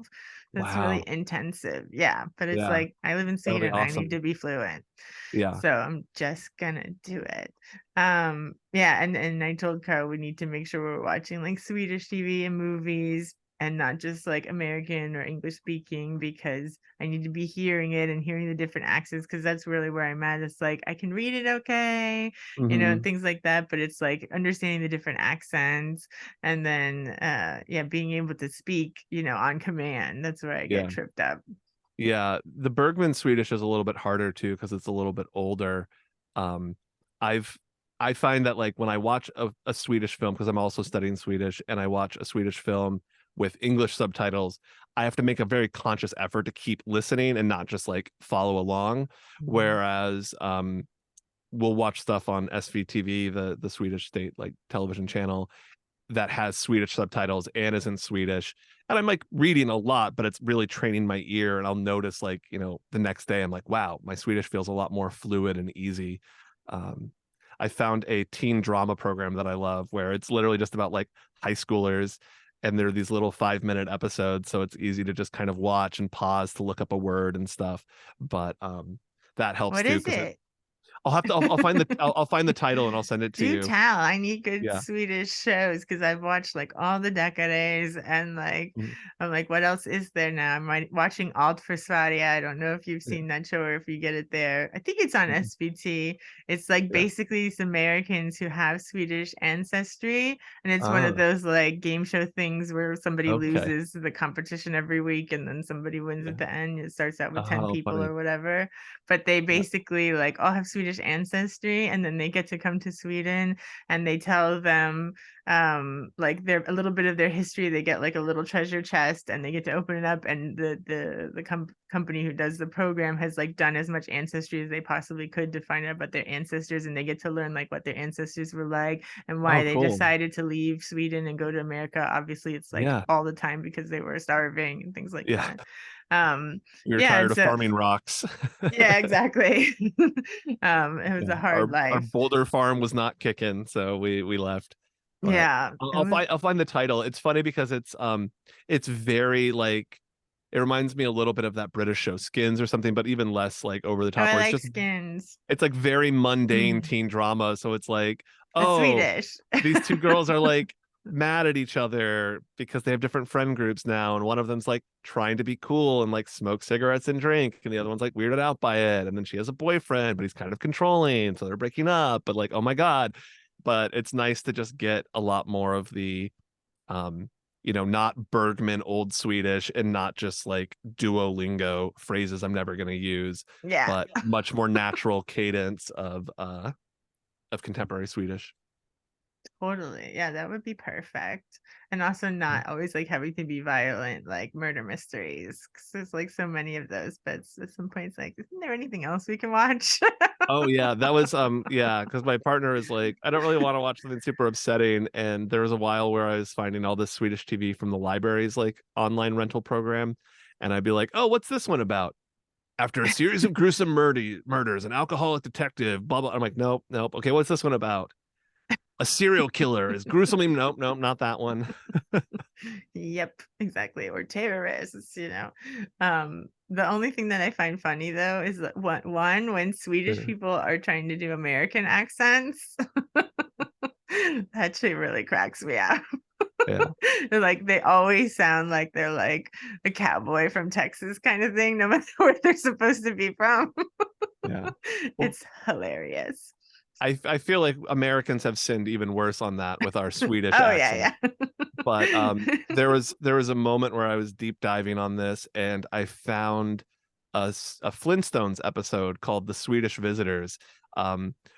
That's really Wow. intensive. Yeah. But it's Yeah, like I live in that'll be Sweden. I need awesome. to be fluent. Yeah. So I'm just gonna do it. Yeah, and I told Carl we need to make sure we're watching like Swedish TV and movies and not just like American or English speaking, because I need to be hearing it and hearing the different accents, because that's really where I'm at. It's like I can read it okay, Hmm. things like that, but it's like understanding the different accents and then yeah, being able to speak, on command. That's where I get Yeah. tripped up. Yeah, the Bergman Swedish is a little bit harder too because it's a little bit older. Um, I've I find that like when I watch a Swedish film, because I'm also studying Swedish, and I watch a Swedish film with English subtitles, I have to make a very conscious effort to keep listening and not just like follow along. Mhm. Whereas we'll watch stuff on SVTV, the Swedish state like television channel, that has Swedish subtitles and is in Swedish. And I'm like reading a lot, but it's really training my ear. And I'll notice like, the next day I'm like, wow, my Swedish feels a lot more fluid and easy. Um, I found a teen drama program that I love where it's literally just about like high schoolers, and there are these little 5-minute episodes. So it's easy to just kind of watch and pause to look up a word and stuff. But that helps What too, is because it? I'll find the title and I'll send it to Do you. tell. I need good Yeah. Swedish shows because I've watched like all the decades and like Mhm. I'm like, what else is there now? Watching Alt for Sverige. I don't know if you've Yeah. seen that show or if you get it there. I think it's on Mhm. SVT. It's like Yeah. basically these Americans who have Swedish ancestry, and it's one of Ah, those like game show things where somebody okay. loses the competition every week and then somebody wins Yeah. at the end. It starts out with 10 Oh, people funny. or whatever, but they Yeah. basically like all have Swedish ancestry, and then they get to come to Sweden and they tell them like their a little bit of their history. They get like a little treasure chest and they get to open it up, and the company who does the program has like done as much ancestry as they possibly could to find out about their ancestors, and they get to learn like what their ancestors were like and Oh, why they cool. decided to leave Sweden and go to America. Obviously it's like Yeah. all the time because they were starving and things like Yeah. that. um You're yeah, and tired of so farming rocks. yeah, exactly. It was Yeah. a Our hard our life. Boulder farm was not kicking, so we left. But Yeah, I'll, it I'll was. find I'll find the title. It's funny because it's very like, it reminds me a little bit of that British show Skins or something, but even less like over the Oh, top, I where like Skins. it's like very mundane Mm, teen drama. So it's like, that's oh, Swedish. these two girls are like mad at each other because they have different friend groups now, and one of them's like trying to be cool and like smoke cigarettes and drink, and the other one's like weirded out by it, and then she has a boyfriend but he's kind of controlling, so they're breaking up, but like, oh my god. But it's nice to just get a lot more of the um not Bergman old Swedish, and not just like Duolingo phrases I'm never going to use, Yeah, but much more natural cadence of contemporary Swedish. totally. Yeah, that would be perfect. And also not always like having to be violent, like murder mysteries. 'Cause there's like so many of those, but at some point it's like, isn't there anything else we can watch? Oh yeah, that was yeah, because my partner is like, I don't really want to watch something super upsetting, and there was a while where I was finding all this Swedish TV from the library's like online rental program, and I'd be like, oh, what's this one about? After a series of gruesome murders, an alcoholic detective, blah blah. I'm like, nope, nope. Okay, what's this one about? A serial killer is gruesomely, nope, nope, not that one. Yep, exactly. Or terrorists. The only thing that I find funny though is that one when Swedish people are trying to do American accents, that shit really cracks me up. Yeah, Like they always sound like they're like a cowboy from Texas kind of thing, no matter where they're supposed to be from. yeah. Well, It's hilarious. I feel like Americans have sinned even worse on that with our Swedish Oh accent. yeah, But yeah. there was a moment where I was deep diving on this, and I found a Flintstones episode called "The Swedish Visitors,"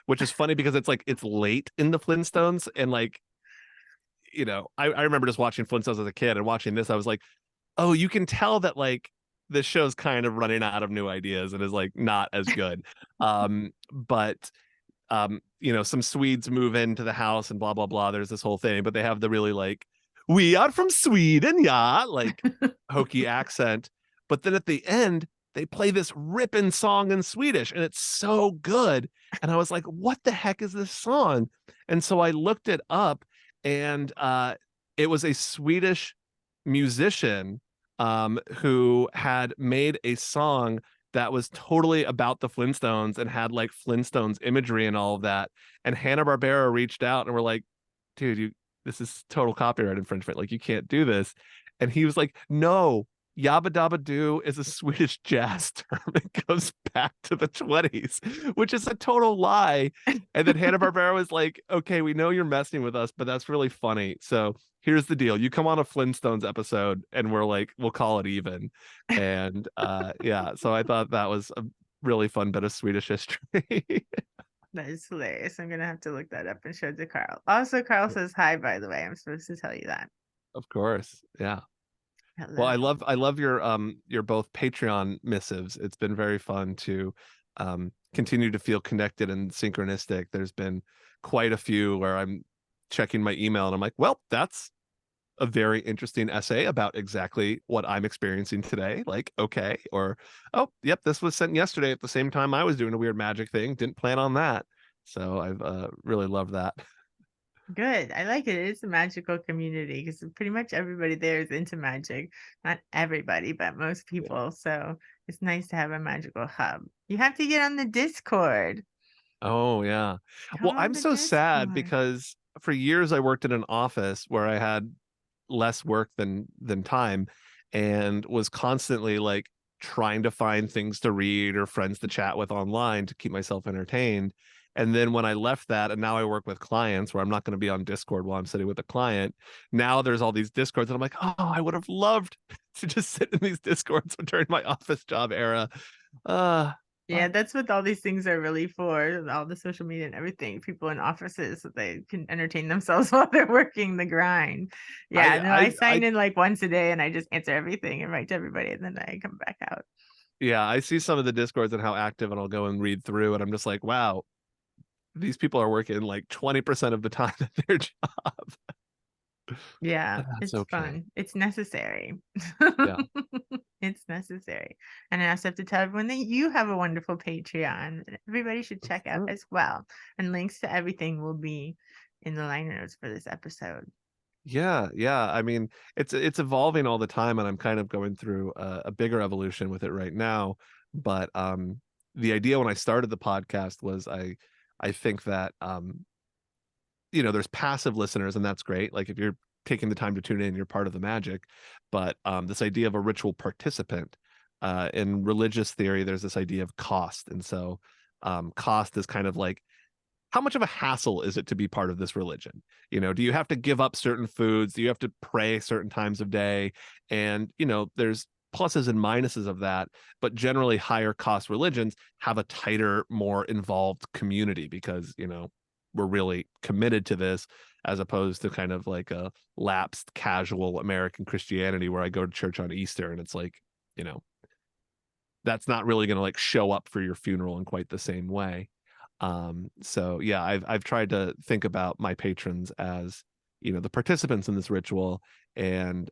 which is funny because it's like it's late in the Flintstones, and like, I remember just watching Flintstones as a kid, and watching this, I was like, oh, you can tell that like this show's kind of running out of new ideas and is like not as good. But some Swedes move into the house and blah blah blah. There's this whole thing, but they have the really like, we are from Sweden, yeah, like hokey accent. But then at the end, they play this ripping song in Swedish, and it's so good. And I was like, what the heck is this song? And so I looked it up, and it was a Swedish musician who had made a song that was totally about the Flintstones and had like Flintstones imagery and all of that. And Hanna-Barbera reached out and were like, dude, this is total copyright infringement. Like, you can't do this. And he was like, no, Yabba Dabba Doo is a Swedish jazz term. It goes back to the 20s, which is a total lie. And then Hanna-Barbera was like, okay, we know you're messing with us, but that's really funny. So here's the deal. You come on a Flintstones episode and we'll call it even. And yeah, so I thought that was a really fun bit of Swedish history. That is hilarious. I'm gonna have to look that up and show it to Carl. Also, Carl says hi, by the way. I'm supposed to tell you that. Of course. Yeah. Well, Hello. I love your both Patreon missives. It's been very fun to continue to feel connected and synchronistic. There's been quite a few where I'm checking my email and I'm like, well, that's a very interesting essay about exactly what I'm experiencing today. Like, okay, or oh, yep, this was sent yesterday at the same time I was doing a weird magic thing. Didn't plan on that. So I've really loved that. Good. I like it. It's a magical community because pretty much everybody there is into magic. Not everybody, but most Yeah. people. So it's nice to have a magical hub. You have to get on the Discord. Oh yeah. Come Well, on I'm the so sad Discord. because for years I worked in an office where I had less work than time and was constantly like trying to find things to read or friends to chat with online to keep myself entertained. And then when I left that and now I work with clients where I'm not going to be on Discord while I'm sitting with a client, now there's all these Discords and I'm like, oh, I would have loved to just sit in these Discords during my office job era. Uh, Yeah, but that's what all these things are really for, all the social media and everything. People in offices so they can entertain themselves while they're working the grind. Yeah, I no, I I sign I in like once a day and I just answer everything and write to everybody and then I come back out. yeah, I see some of the Discords and how active, and I'll go and read through, and I'm just like, wow, these people are working like 20% of the time at their job. Yeah, But that's it's okay. fun. It's necessary. Yeah. It's necessary. And I also have to tell everyone that you have a wonderful Patreon that everybody should check out as well. And links to everything will be in the liner notes for this episode. Yeah, yeah. I mean, it's evolving all the time, and I'm kind of going through a bigger evolution with it right now. But the idea when I started the podcast was I think that there's passive listeners, and that's great. Like if you're taking the time to tune in, you're part of the magic. But this idea of a ritual participant in religious theory, there's this idea of cost, and so cost is kind of like how much of a hassle is it to be part of this religion? Do you have to give up certain foods? Do you have to pray certain times of day? And, there's pluses and minuses of that, but generally higher cost religions have a tighter, more involved community because, we're really committed to this as opposed to kind of like a lapsed casual American Christianity where I go to church on Easter and it's like, you know, that's not really going to like show up for your funeral in quite the same way. So yeah, I've tried to think about my patrons as, the participants in this ritual and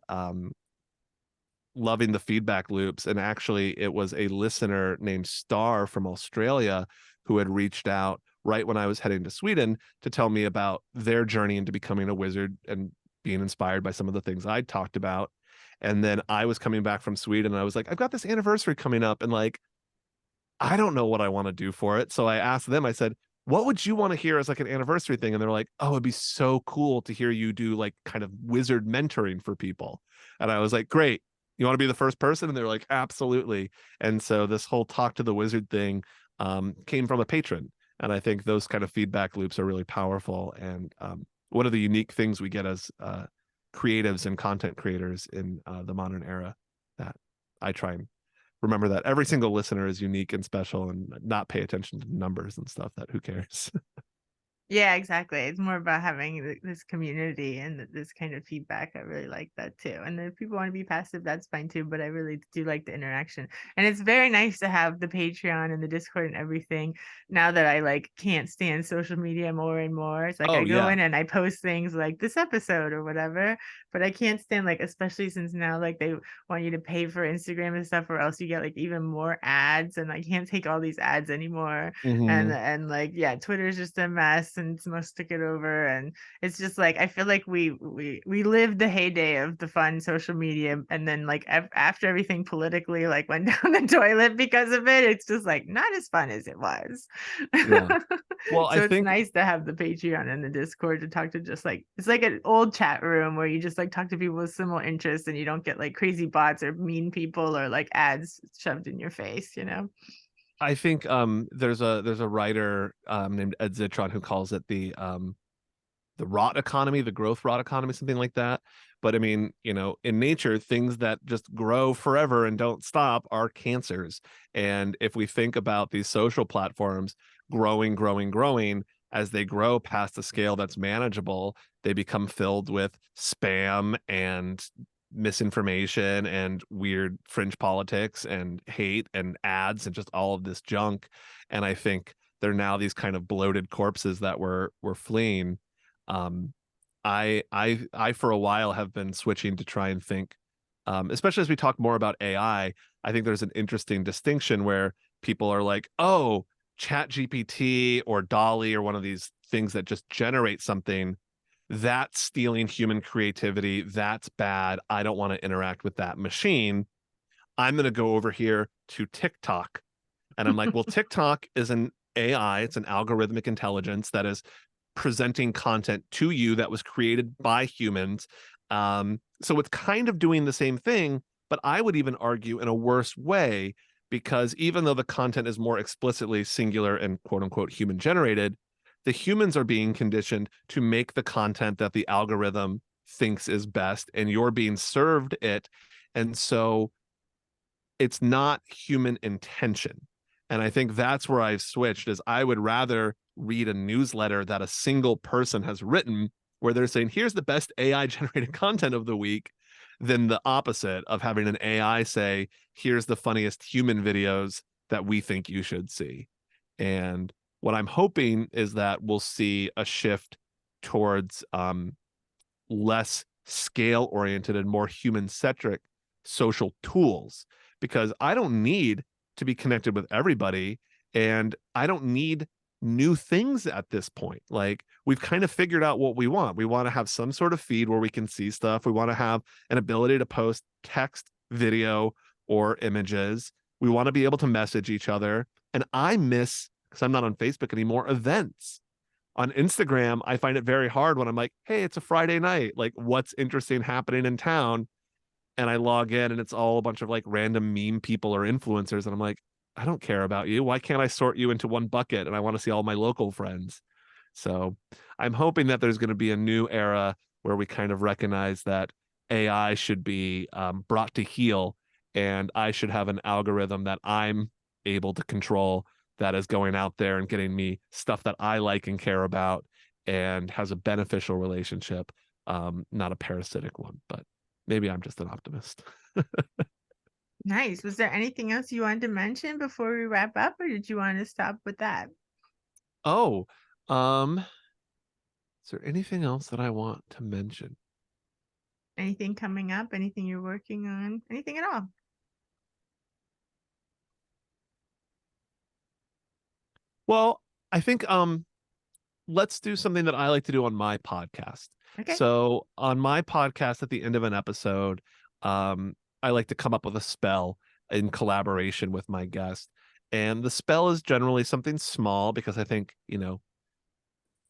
loving the feedback loops. And actually it was a listener named Star from Australia who had reached out right when I was heading to Sweden to tell me about their journey into becoming a wizard and being inspired by some of the things I'd talked about. And then I was coming back from Sweden and I was like, I've got this anniversary coming up and like I don't know what I want to do for it. So I asked them, I said, what would you want to hear as like an anniversary thing? And they're like, oh, it'd be so cool to hear you do like kind of wizard mentoring for people. And I was like, great. You want to be the first person? And they're like, absolutely. And so this whole talk to the wizard thing came from a patron. And I think those kind of feedback loops are really powerful. And one of the unique things we get as creatives and content creators in the modern era that I try and remember that every single listener is unique and special and not pay attention to numbers and stuff that who cares. Yeah, exactly. It's more about having this community and this kind of feedback. I really like that too. And then if people want to be passive, that's fine too. But I really do like the interaction. And it's very nice to have the Patreon and the Discord and everything. Now that I like can't stand social media more and more, it's like I Oh go yeah. in and I post things like this episode or whatever. But I can't stand like, especially since now like they want you to pay for Instagram and stuff, or else you get like even more ads. And I can't take all these ads anymore. Mm-hmm. And like yeah, Twitter's just a mess and it's must stick it over. And it's just like I feel like we lived the heyday of the fun social media, and then like after everything politically like went down the toilet because of it, it's just like not as fun as it was. Yeah. Well, I So it's think nice to have the Patreon and the Discord to talk to, just like it's like an old chat room where you just like talk to people with similar interests and you don't get like crazy bots or mean people or like ads shoved in your face. there's a writer named Ed Zitron who calls it the rot economy, the growth rot economy, something like that. But I mean, in nature, things that just grow forever and don't stop are cancers. And if we think about these social platforms growing, growing, growing, as they grow past a scale that's manageable, they become filled with spam and misinformation and weird fringe politics and hate and ads and just all of this junk. And I think they're now these kind of bloated corpses that we're fleeing. um I for a while have been switching to try and think, especially as we talk more about I think there's an interesting distinction where people are like, oh, chat GPT or Dolly or one of these things that just generate something, that's stealing human creativity, that's bad, I don't want to interact with that machine, I'm going to go over here to TikTok. And I'm like, well, TikTok is an AI, it's an algorithmic intelligence that is presenting content to you that was created by humans. So it's kind of doing the same thing, but I would even argue in a worse way, because even though the content is more explicitly singular and quote unquote human generated, the humans are being conditioned to make the content that the algorithm thinks is best, and you're being served it. And so it's not human intention. And I think that's where I've switched, is I would rather read a newsletter that a single person has written where they're saying, here's the best AI generated content of the week, than the opposite of having an AI say, here's the funniest human videos that we think you should see. And what I'm hoping is that we'll see a shift towards less scale oriented and more human centric social tools, because I don't need to be connected with everybody, and I don't need new things at this point. Like, we've kind of figured out what we want. We want to have some sort of feed where we can see stuff. We want to have an ability to post text, video, or images. We want to be able to message each other. And I miss, because I'm not on Facebook anymore, events. On Instagram, I find it very hard when I'm like, hey, it's a Friday night, like, what's interesting happening in town? And I log in and it's all a bunch of like random meme people or influencers, and I'm like, I don't care about you. Why can't I sort you into one bucket? And I want to see all my local friends. So I'm hoping that there's going to be a new era where we kind of recognize that AI should be brought to heel, and I should have an algorithm that I'm able to control, that is going out there and getting me stuff that I like and care about and has a beneficial relationship, not a parasitic one. But maybe I'm just an optimist. Nice. Was there anything else you wanted to mention before we wrap up, or did you want to stop with that? Oh, is there anything else that I want to mention? Anything coming up? Anything you're working on? Anything at all? Well, I think let's do something that I like to do on my podcast. Okay. So on my podcast, at the end of an episode, I like to come up with a spell in collaboration with my guest. And the spell is generally something small, because I think,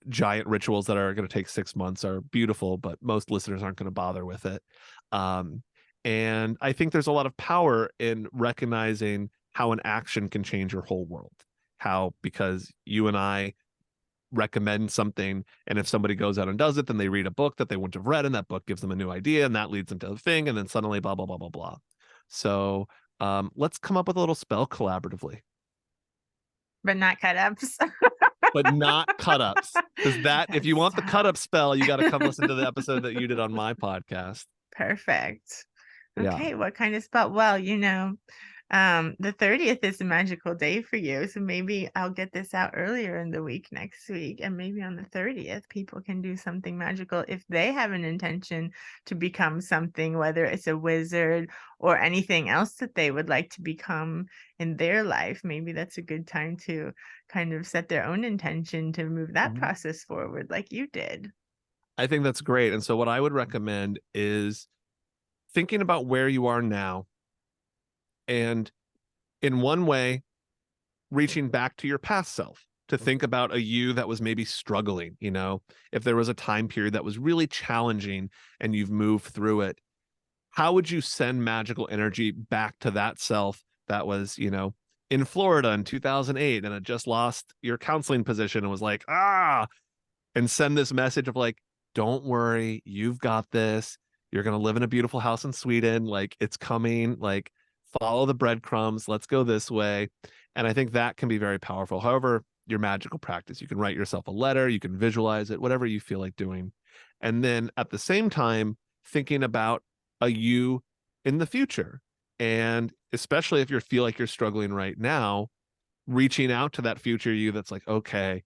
giant rituals that are going to take 6 months are beautiful, but most listeners aren't going to bother with it. Um, and I think there's a lot of power in recognizing how an action can change your whole world. How, because you and I recommend something, and if somebody goes out and does it, then they read a book that they wouldn't have read, and that book gives them a new idea, and that leads them to the thing, and then suddenly blah blah blah blah blah. So let's come up with a little spell collaboratively, But not cut ups. but not cut ups, because that, if you want the cut up spell, you got to come listen to the episode that you did on my podcast. Perfect. Yeah. Okay, what kind of spell? Well, the 30th is a magical day for you, so maybe I'll get this out earlier in the week next week, and maybe on the 30th people can do something magical if they have an intention to become something, whether it's a wizard or anything else that they would like to become in their life. Maybe that's a good time to kind of set their own intention to move that process forward like you did. I think that's great. And so what I would recommend is thinking about where you are now, and in one way, reaching back to your past self to think about a you that was maybe struggling. If there was a time period that was really challenging and you've moved through it, how would you send magical energy back to that self that was, in Florida in 2008 and had just lost your counseling position and was like, and send this message of like, don't worry, you've got this. You're going to live in a beautiful house in Sweden. Like, it's coming. Like, follow the breadcrumbs. Let's go this way. And I think that can be very powerful. However, your magical practice. You can write yourself a letter, you can visualize it, whatever you feel like doing. And then at the same time, thinking about a you in the future. And especially if you feel like you're struggling right now, reaching out to that future you that's like, okay,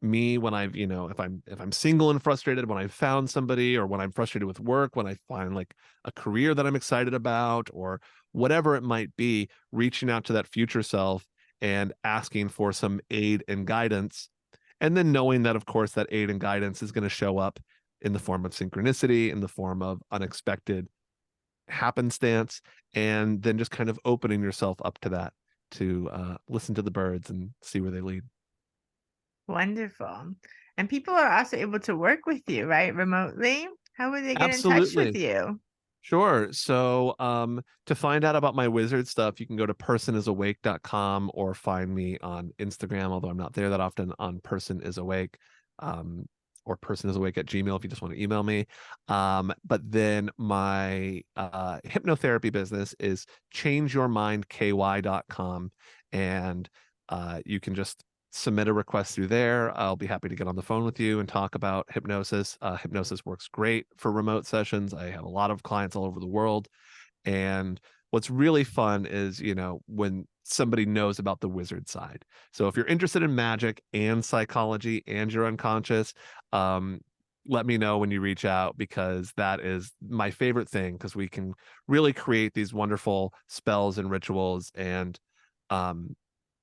me when I've, if I'm single and frustrated, when I've found somebody, or when I'm frustrated with work, when I find like a career that I'm excited about, or whatever it might be, reaching out to that future self and asking for some aid and guidance. And then knowing that, of course, that aid and guidance is going to show up in the form of synchronicity, in the form of unexpected happenstance, and then just kind of opening yourself up to that, to listen to the birds and see where they lead. Wonderful. And people are also able to work with you, right? Remotely. How would they get in touch with Absolutely. you? Sure. So, to find out about my wizard stuff, you can go to personisawake.com or find me on Instagram, although I'm not there that often, on personisawake, um, or personisawake@gmail if you just want to email me. But then my hypnotherapy business is changeyourmindky.com. And you can just submit a request through there. I'll be happy to get on the phone with you and talk about hypnosis. Hypnosis works great for remote sessions. I have a lot of clients all over the world. And what's really fun is, when somebody knows about the wizard side. So if you're interested in magic and psychology and you're unconscious, let me know when you reach out, because that is my favorite thing, because we can really create these wonderful spells and rituals. And um,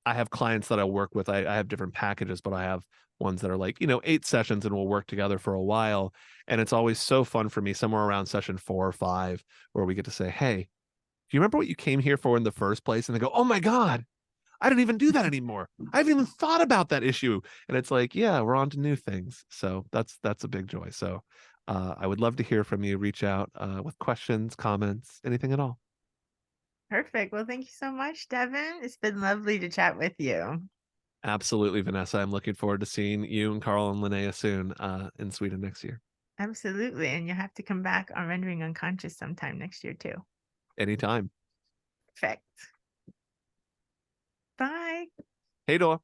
I have clients that I work with. I have different packages, but I have ones that are like, 8 sessions, and we'll work together for a while. And it's always so fun for me, somewhere around session 4 or 5, where we get to say, hey, do you remember what you came here for in the first place? And they go, oh my God, I don't even do that anymore. I haven't even thought about that issue. And it's like, yeah, we're on to new things. So that's a big joy. So I would love to hear from you. Reach out with questions, comments, anything at all. Perfect. Well, thank you so much, Devin. It's been lovely to chat with you. Absolutely, Vanessa. I'm looking forward to seeing you and Carl and Linnea soon in Sweden next year. Absolutely. And you'll have to come back on Rendering Unconscious sometime next year, too. Anytime. Perfect. Bye. Hey, Dor.